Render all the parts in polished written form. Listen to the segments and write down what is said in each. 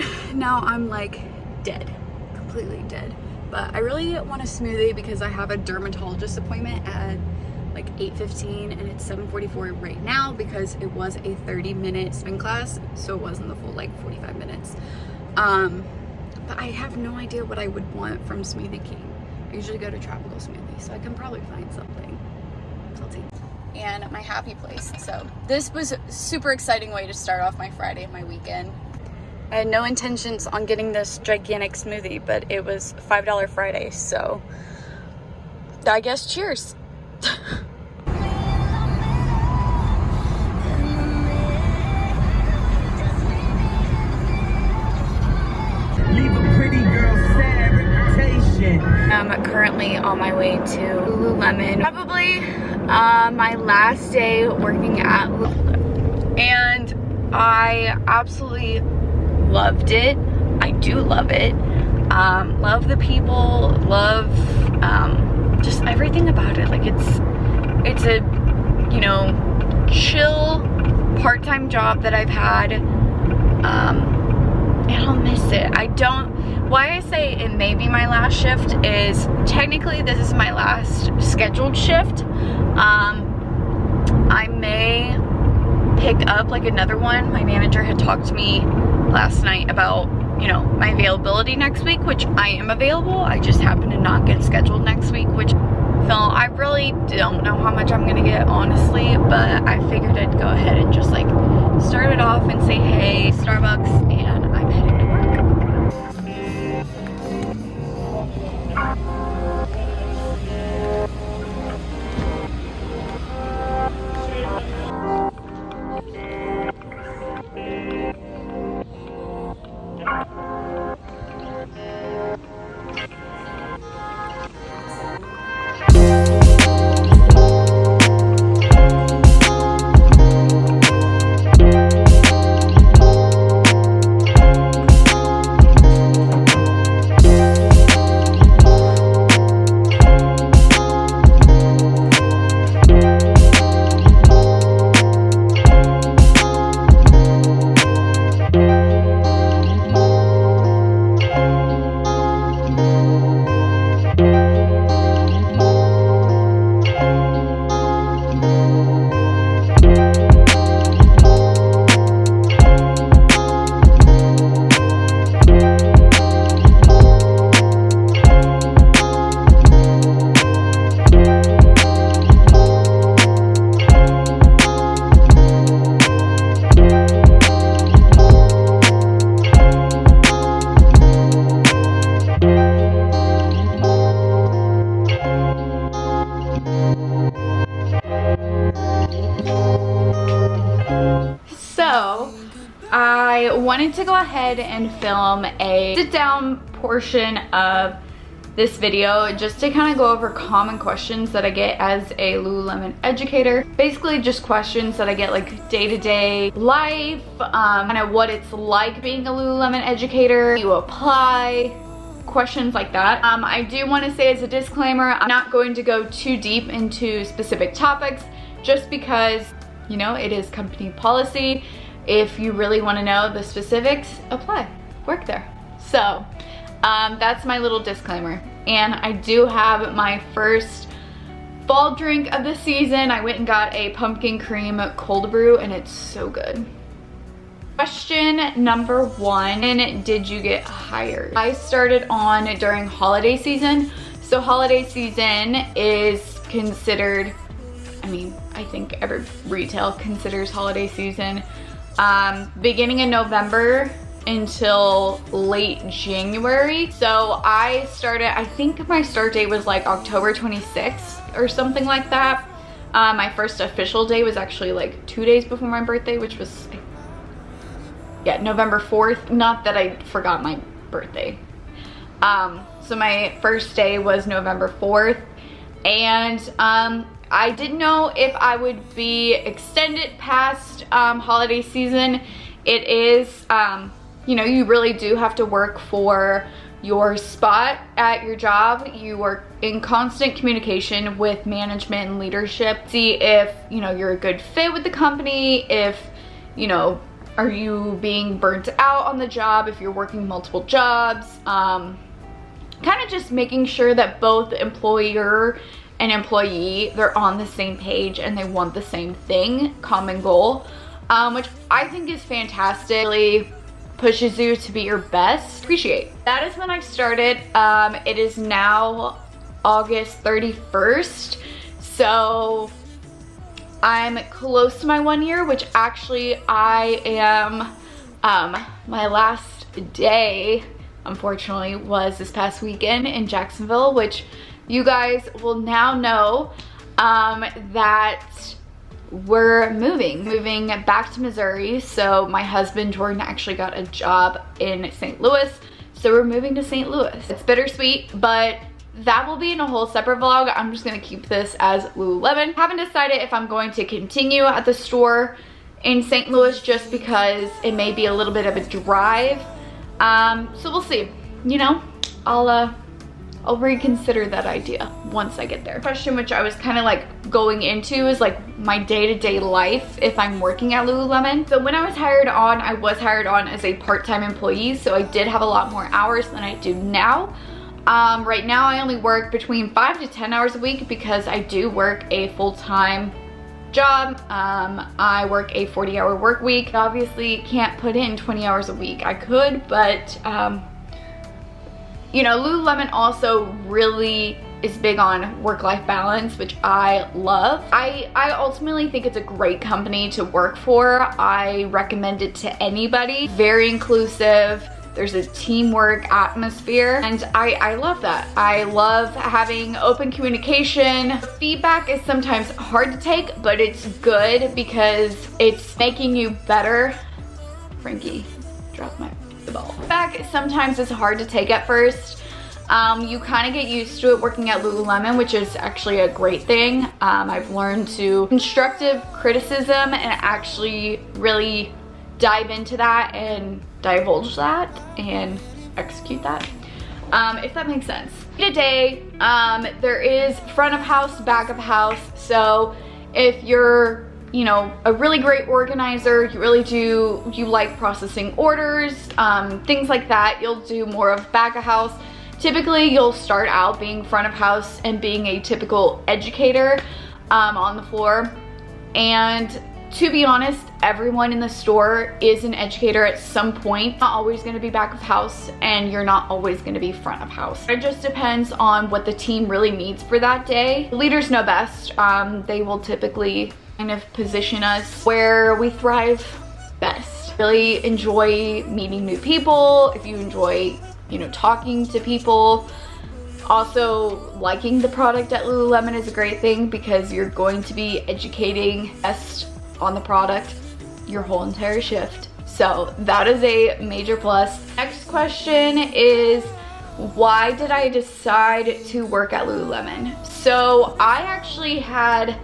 and now I'm like dead, completely dead. But I really want a smoothie because I have a dermatologist appointment at like 8:15 and it's 7:44 right now because it was a 30-minute spin class, so it wasn't the full like 45 minutes. But I have no idea what I would want from Smoothie King. I usually go to Tropical Smoothie, so I can probably find something salty. And my happy place. So this was a super exciting way to start off my Friday and my weekend. I had no intentions on getting this gigantic smoothie, but it was $5 Friday, so I guess cheers. I'm currently on my way to Lululemon. Probably my last day working at Lululemon. And I absolutely loved it. I do love it. Love the people, love just everything about it. Like it's a, you know, chill part-time job that I've had. And I'll miss it. Why I say it may be my last shift is technically this is my last scheduled shift. I may pick up like another one. My manager had talked to me last night about, you know, my availability next week, which I am available. I just happen to not get scheduled next week, which I really don't know how much I'm gonna get, honestly, but I figured I'd go ahead and just like start it off and say, hey, Starbucks, and I'm heading to work. I wanted to go ahead and film a sit-down portion of this video just to kind of go over common questions that I get as a Lululemon educator. Basically just questions that I get like day-to-day life, kind of what it's like being a Lululemon educator, you apply, questions like that. I do want to say as a disclaimer, I'm not going to go too deep into specific topics just because, you know, it is company policy. If you really want to know the specifics, apply, work there. So that's my little disclaimer. And I do have my first fall drink of the season. I went and got a pumpkin cream cold brew and it's so good. Question number 1, did you get hired? I started on during holiday season. So holiday season is considered, I mean, I think every retail considers holiday season beginning in November until late January. So I started, I think my start date was like October 26th or something like that. My first official day was actually like 2 days before my birthday, which was, yeah, November 4th. Not that I forgot my birthday. So my first day was November 4th, and I didn't know if I would be extended past holiday season. It is, you know, you really do have to work for your spot at your job. You are in constant communication with management and leadership. See if, you know, you're a good fit with the company, if, you know, Are you being burnt out on the job if you're working multiple jobs? Kind of just making sure that both employer and employee, they're on the same page and they want the same thing, common goal, which I think is fantastic. Really pushes you to be your best. Appreciate. That is when I started. It is now August 31st, so I'm close to my 1 year, which actually I am, my last day, unfortunately, was this past weekend in Jacksonville, which you guys will now know that we're moving back to Missouri. So my husband Jordan actually got a job in St. Louis, so we're moving to St. Louis. It's bittersweet, but that will be in a whole separate vlog. I'm just gonna keep this as Lululemon. Haven't decided if I'm going to continue at the store in St. Louis just because it may be a little bit of a drive. So we'll see. You know, I'll reconsider that idea once I get there. Question which I was kind of like going into is like my day-to-day life if I'm working at Lululemon. So when I was hired on, I was hired on as a part-time employee, so I did have a lot more hours than I do now. Right now I only work between 5 to 10 hours a week because I do work a full-time job. I work a 40-hour work week. Obviously can't put in 20 hours a week. I could, but you know, Lululemon also really is big on work-life balance, which I love. I ultimately think it's a great company to work for. I recommend it to anybody. Very inclusive. There's a teamwork atmosphere, and I love that. I love having open communication. Feedback is sometimes hard to take, but it's good because it's making you better. Frankie dropped the ball. Feedback sometimes is hard to take at first. You kind of get used to it working at Lululemon, which is actually a great thing. I've learned to constructive criticism and actually really dive into that and divulge that and execute that, if that makes sense. Today, there is front of house, back of house. So if you're, you know, a really great organizer, you like processing orders, things like that, you'll do more of back of house. Typically, you'll start out being front of house and being a typical educator on the floor. And to be honest, everyone in the store is an educator at some point. Not always gonna be back of house, and you're not always gonna be front of house. It just depends on what the team really needs for that day. Leaders know best. They will typically kind of position us where we thrive best. Really enjoy meeting new people. If you enjoy, you know, talking to people. Also, liking the product at Lululemon is a great thing because you're going to be educating guests on the product your whole entire shift. So that is a major plus. Next question is, why did I decide to work at Lululemon? So I actually had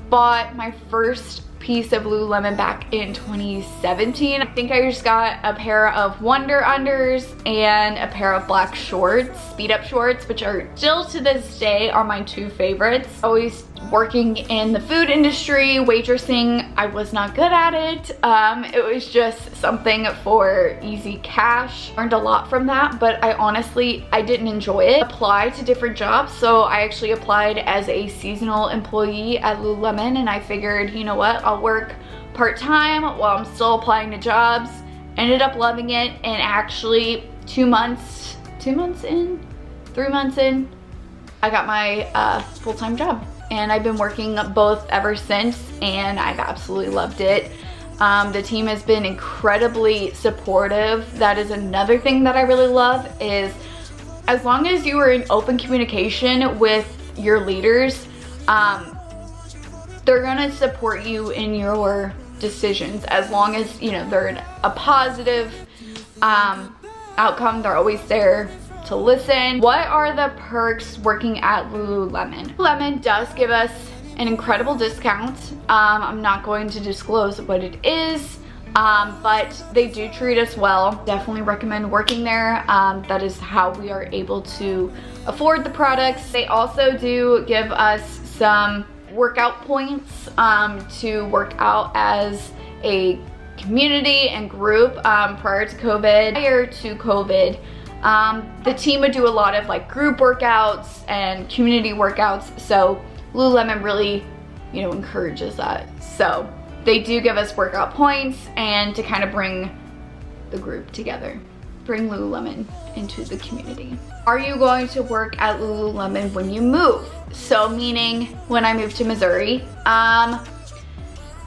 bought my first piece of Lululemon back in 2017. I think I just got a pair of Wonder Unders and a pair of black shorts, speed up shorts, which are still to this day are my two favorites. Always working in the food industry, waitressing, I was not good at it. It was just something for easy cash. Learned a lot from that, but I didn't enjoy it. Applied to different jobs, so I actually applied as a seasonal employee at Lululemon, and I figured, you know what, I'll work part-time while I'm still applying to jobs. Ended up loving it, and actually 3 months in, I got my full-time job. And I've been working both ever since, and I've absolutely loved it. The team has been incredibly supportive. That is another thing that I really love, is as long as you are in open communication with your leaders, they're gonna support you in your decisions. As long as, you know, they're a positive outcome, they're always there to listen. What are the perks working at Lululemon? Lululemon does give us an incredible discount. I'm not going to disclose what it is, but they do treat us well. Definitely recommend working there. That is how we are able to afford the products. They also do give us some workout points to work out as a community and group prior to COVID. Prior to COVID, the team would do a lot of like group workouts and community workouts, so Lululemon really, you know, encourages that. So they do give us workout points and to kind of bring the group together, bring Lululemon into the community. Are you going to work at Lululemon when you move? So meaning when I move to Missouri,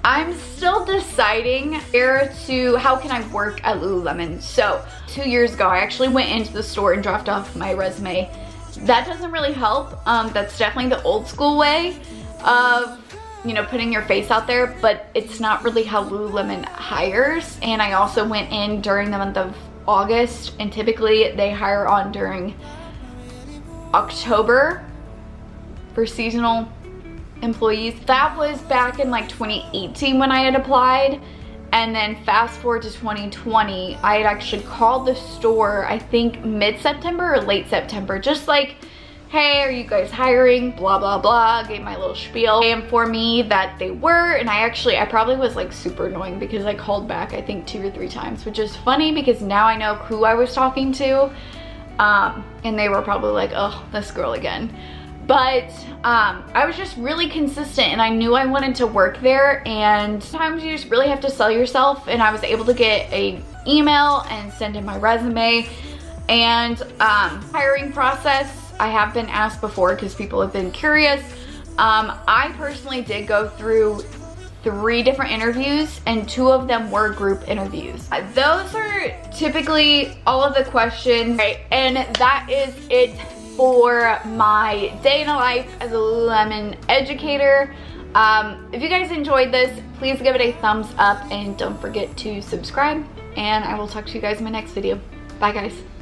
I'm still deciding how can I work at Lululemon. So 2 years ago, I actually went into the store and dropped off my resume. That doesn't really help. That's definitely the old school way of, you know, putting your face out there, but it's not really how Lululemon hires. And I also went in during the month of August, and typically they hire on during October for seasonal employees. That was back in like 2018 when I had applied, and then fast forward to 2020, I had actually called the store, I think mid-September or late September, just like, hey, are you guys hiring? Blah, blah, blah, gave my little spiel. They informed me that they were, and I probably was like super annoying because I called back, I think 2 or 3 times, which is funny because now I know who I was talking to, and they were probably like, oh, this girl again. But I was just really consistent, and I knew I wanted to work there, and sometimes you just really have to sell yourself, and I was able to get an email and send in my resume. And hiring process, I have been asked before because people have been curious. I personally did go through 3 different interviews, and 2 of them were group interviews. Those are typically all of the questions, right? And that is it for my day in the life as a Lululemon educator. If you guys enjoyed this, please give it a thumbs up and don't forget to subscribe, and I will talk to you guys in my next video. Bye guys.